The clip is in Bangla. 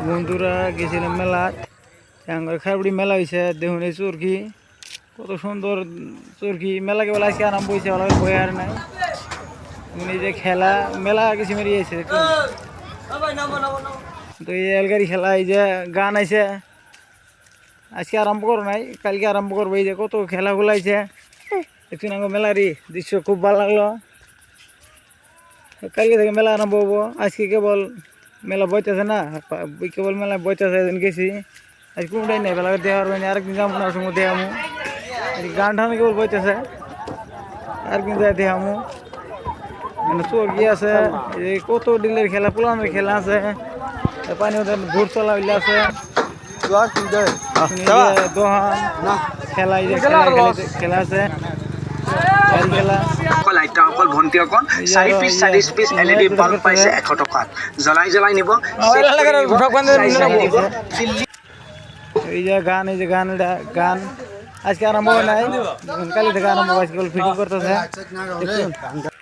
বন্ধুরা গেছিলাম মেলা টাঙ্গার খারবুড়ি মেলা হয়েছে দেখুন এই চরকি কত সুন্দর চরকি মেলা কেবল আজকে আরম্ভ হয়েছে ভালো বই আর নাই উনি যে খেলা মেলা কিছু মেরিয়েছে তো এই রেলগাড়ি খেলা এই যে গান আইছে আজকে আরম্ভ করো নাই কালকে আরম্ভ করবো এই যে কত খেলাগুলো আইছে একটু মেলারই দৃশ্য খুব ভালো লাগলো কালকে থেকে মেলা আরম্ভ হবো আজকে কেবল মেলা বইতেছে না কেবল মেলা বইতেছে একদিন গেছি আজ কোনোটাই নেই বেলা দেওয়ার পারবেন আরেকদিন যাবো না সঙ্গে দেখামু গান টান কেবল বইতেছে আরেকদিন যাই দেখামু মানে চর্কি আছে এই কত ডিলের খেলা পুলানের খেলা আছে পানি ঘুর চলা হইলে আছে দোহান খেলা খেলা আছে অকল ভণ্টিসকল 4 পিচ LED বাল্ব পাইছে 100 টকাত জ্বলাই নিব এই যে গান গান আজকে আরম্ভ হয় নাই কালি থেকে আরম্ভ হয়েছে ফিটিং করতেছে